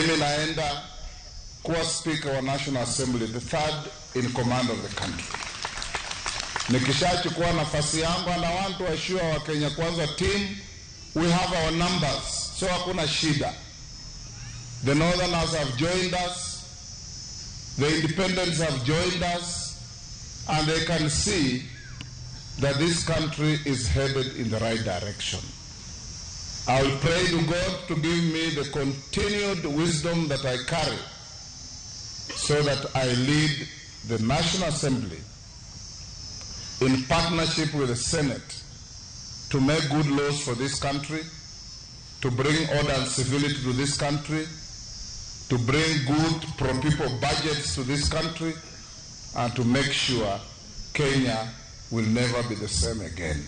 mimi naenda kuwa Speaker wa National Assembly, the third in command of the country. Nikishachukua nafasi yangu, and I want to assure our Kenya Kwanza team, we have our numbers, so hakuna shida. The Northerners have joined us, the Independents have joined us, and they can see that this country is headed in the right direction. I will pray to God to give me the continued wisdom that I carry so that I lead the National Assembly in partnership with the Senate to make good laws for this country, to bring order and civility to this country, to bring good pro-people budgets to this country, and to make sure Kenya will never be the same again.